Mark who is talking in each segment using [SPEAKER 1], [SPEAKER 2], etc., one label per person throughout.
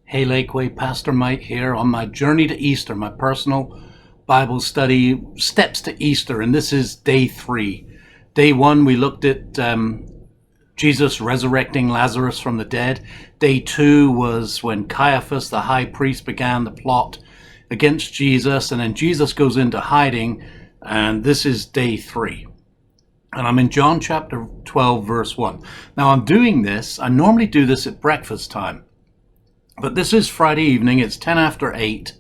[SPEAKER 1] Hey Lakeway, Pastor Mike here on my journey to Easter, my personal Bible study, Steps to Easter, and this is day 3. Day 1, we looked at Jesus resurrecting Lazarus from the dead. Day 2 was when Caiaphas, the high priest, began the plot against Jesus, and then Jesus goes into hiding, and this is day 3. And I'm in John chapter 12, verse 1. Now I'm doing this, I normally do this at breakfast time. But this is Friday evening, it's 10 after 8,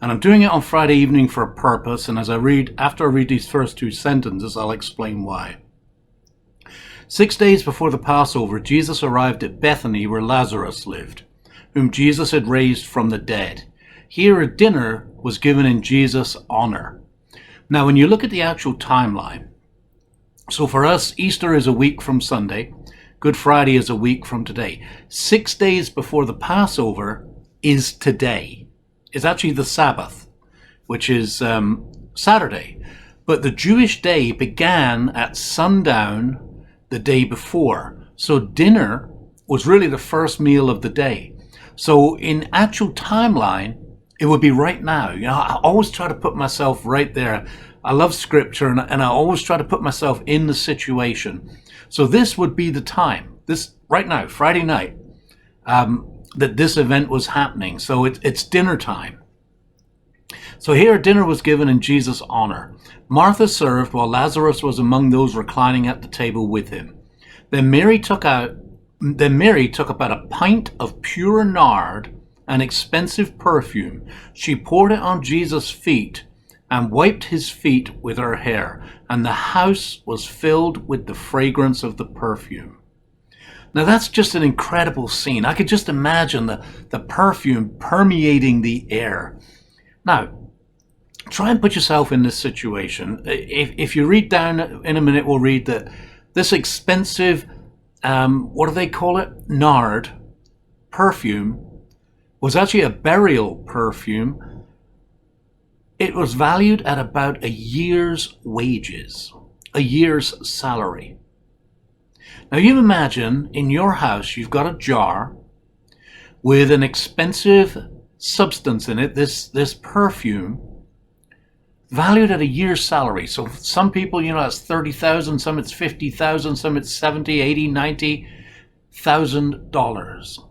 [SPEAKER 1] and I'm doing it on Friday evening for a purpose, and after I read these first 2 sentences, I'll explain why. 6 days before the Passover, Jesus arrived at Bethany where Lazarus lived, whom Jesus had raised from the dead. Here a dinner was given in Jesus' honor. Now when you look at the actual timeline, so for us, Easter is a week from Sunday, Good Friday is a week from today. 6 days before the Passover is today. It's actually the Sabbath, which is Saturday. But the Jewish day began at sundown the day before. So dinner was really the first meal of the day. So in actual timeline, it would be right now. You know, I always try to put myself right there. I love scripture and I always try to put myself in the situation. So this would be the time, this right now, Friday night, that this event was happening. So it's dinner time. So here dinner was given in Jesus' honor. Martha served while Lazarus was among those reclining at the table with him. Then Mary took about a pint of pure nard, an expensive perfume. She poured it on Jesus' feet and wiped his feet with her hair, and the house was filled with the fragrance of the perfume. Now that's just an incredible scene. I could just imagine the perfume permeating the air. Now, try and put yourself in this situation. If you read down, in a minute we'll read that this expensive, what do they call it? Nard perfume was actually a burial perfume. It was valued at about a year's wages, a year's salary. Now you imagine in your house you've got a jar with an expensive substance in it, this perfume, valued at a year's salary. So some people, it's 30,000, some it's 50,000, some it's 70, 80, 90,000 dollars.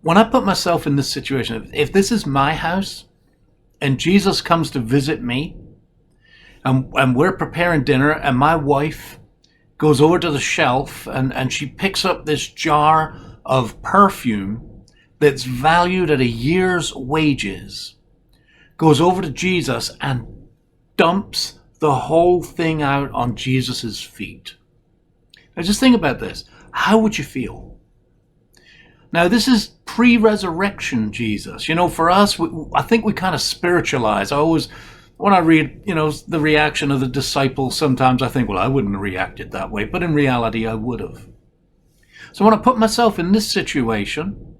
[SPEAKER 1] When I put myself in this situation, if this is my house and Jesus comes to visit me and we're preparing dinner and my wife goes over to the shelf and she picks up this jar of perfume that's valued at a year's wages, goes over to Jesus and dumps the whole thing out on Jesus's feet. Now just think about this. How would you feel? Now, this is pre-resurrection Jesus. For us, I think we kind of spiritualize. When I read, the reaction of the disciples, sometimes I think, well, I wouldn't have reacted that way. But in reality, I would have. So when I put myself in this situation,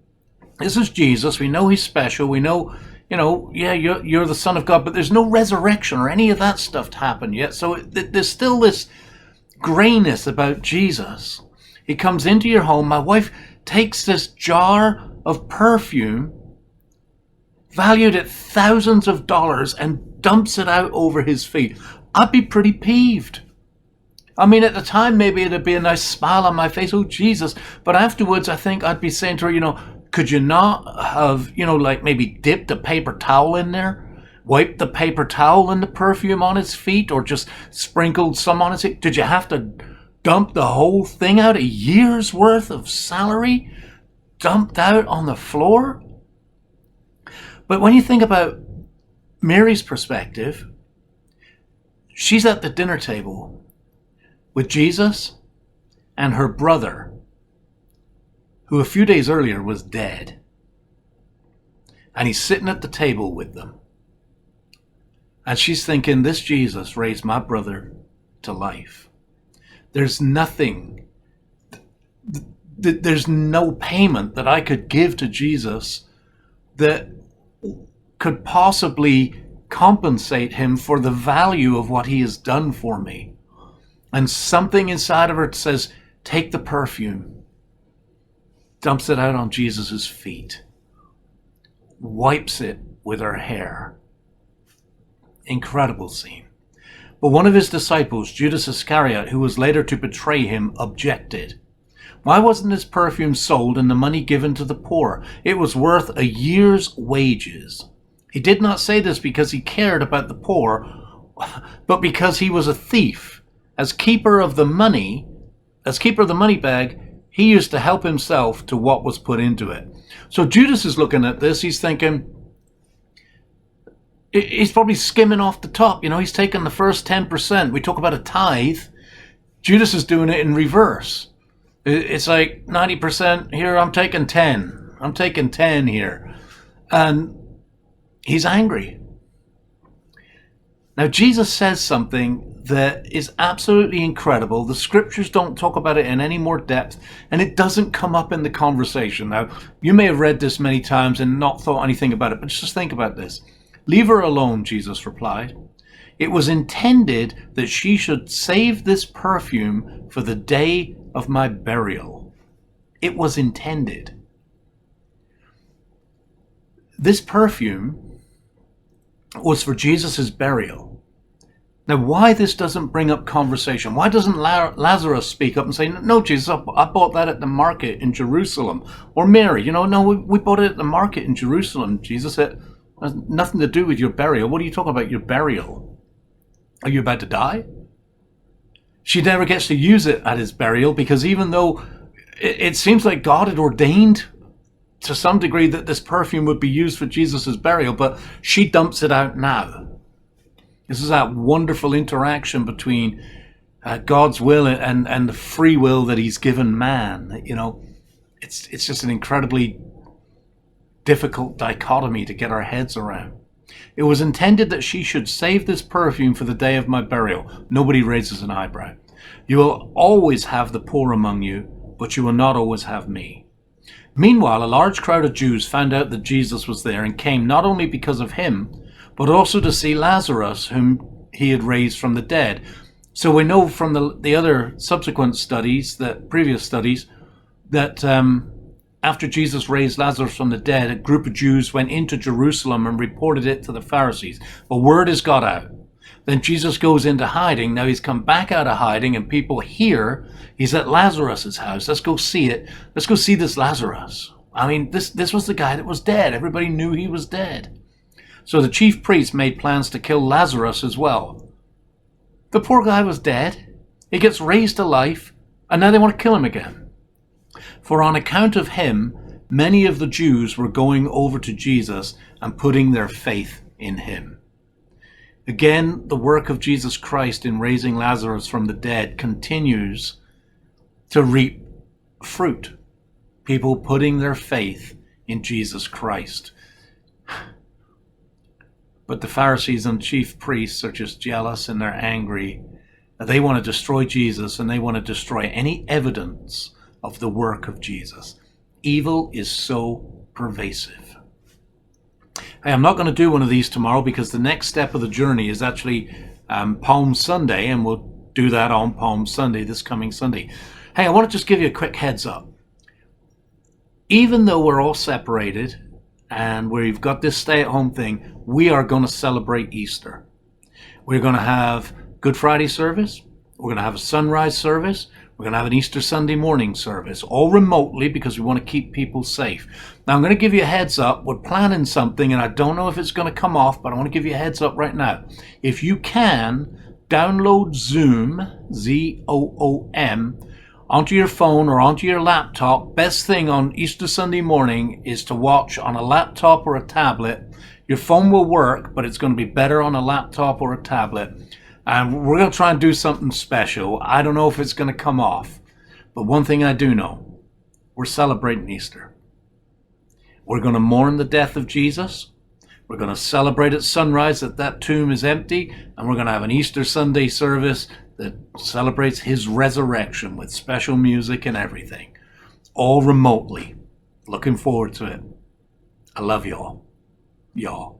[SPEAKER 1] this is Jesus. We know he's special. We know, you're the Son of God. But there's no resurrection or any of that stuff to happen yet. So there's still this grayness about Jesus. He comes into your home. My wife takes this jar of perfume valued at thousands of dollars and dumps it out over his feet. I'd be pretty peeved. I mean, at the time, maybe it'd be a nice smile on my face. Oh, Jesus. But afterwards, I think I'd be saying to her, could you not have, maybe dipped a paper towel in there, wiped the paper towel in the perfume on his feet, or just sprinkled some on his feet? Did you have to dump the whole thing out, a year's worth of salary dumped out on the floor? But when you think about Mary's perspective, she's at the dinner table with Jesus and her brother, who a few days earlier was dead. And he's sitting at the table with them. And she's thinking, this Jesus raised my brother to life. There's nothing, there's no payment that I could give to Jesus that could possibly compensate him for the value of what he has done for me. And something inside of her says, take the perfume. dumps it out on Jesus' feet, wipes it with her hair. Incredible scene. But one of his disciples, Judas Iscariot, who was later to betray him, objected. Why wasn't this perfume sold and the money given to the poor? It was worth a year's wages. He did not say this because he cared about the poor, but because he was a thief. As keeper of the money bag, he used to help himself to what was put into it. So Judas is looking at this. He's thinking, he's probably skimming off the top. He's taking the first 10%. We talk about a tithe. Judas is doing it in reverse. It's like 90% here. I'm taking 10. I'm taking 10 here. And he's angry. Now, Jesus says something that is absolutely incredible. The scriptures don't talk about it in any more depth, and it doesn't come up in the conversation. Now, you may have read this many times and not thought anything about it, but just think about this. Leave her alone, Jesus replied. It was intended that she should save this perfume for the day of my burial. It was intended. This perfume was for Jesus' burial. Now, why this doesn't bring up conversation? Why doesn't Lazarus speak up and say, no, Jesus, I bought that at the market in Jerusalem? Or Mary, no, we bought it at the market in Jerusalem. Jesus said, it has nothing to do with your burial. What are you talking about, your burial? Are you about to die? She never gets to use it at his burial because even though it seems like God had ordained to some degree that this perfume would be used for Jesus' burial, but she dumps it out now. This is that wonderful interaction between God's will and the free will that he's given man. It's just an incredibly difficult dichotomy to get our heads around. It was intended that she should save this perfume for the day of my burial. Nobody raises an eyebrow. You will always have the poor among you, but you will not always have me. Meanwhile, a large crowd of Jews found out that Jesus was there and came not only because of him, but also to see Lazarus, whom he had raised from the dead. So we know from the other subsequent studies, previous studies, that after Jesus raised Lazarus from the dead, a group of Jews went into Jerusalem and reported it to the Pharisees. But word has got out. Then Jesus goes into hiding. Now he's come back out of hiding and people hear he's at Lazarus' house. Let's go see it. Let's go see this Lazarus. I mean, this was the guy that was dead. Everybody knew he was dead. So the chief priests made plans to kill Lazarus as well. The poor guy was dead. He gets raised to life, and now they want to kill him again. For on account of him, many of the Jews were going over to Jesus and putting their faith in him. Again, the work of Jesus Christ in raising Lazarus from the dead continues to reap fruit. People putting their faith in Jesus Christ. But the Pharisees and chief priests are just jealous and they're angry. They want to destroy Jesus and they want to destroy any evidence of the work of Jesus. Evil is so pervasive. Hey, I'm not going to do one of these tomorrow because the next step of the journey is actually Palm Sunday, and we'll do that on Palm Sunday, this coming Sunday. Hey, I want to just give you a quick heads up. Even though we're all separated and we've got this stay-at-home thing, we are going to celebrate Easter. We're going to have Good Friday service. We're going to have a sunrise service. We're going to have an Easter Sunday morning service, all remotely because we want to keep people safe. Now, I'm going to give you a heads up. We're planning something, and I don't know if it's going to come off, but I want to give you a heads up right now. If you can, download Zoom, Z-O-O-M, onto your phone or onto your laptop. Best thing on Easter Sunday morning is to watch on a laptop or a tablet. Your phone will work, but it's going to be better on a laptop or a tablet. And we're going to try and do something special. I don't know if it's going to come off. But one thing I do know, we're celebrating Easter. We're going to mourn the death of Jesus. We're going to celebrate at sunrise that tomb is empty. And we're going to have an Easter Sunday service that celebrates his resurrection with special music and everything. All remotely. Looking forward to it. I love y'all. Y'all.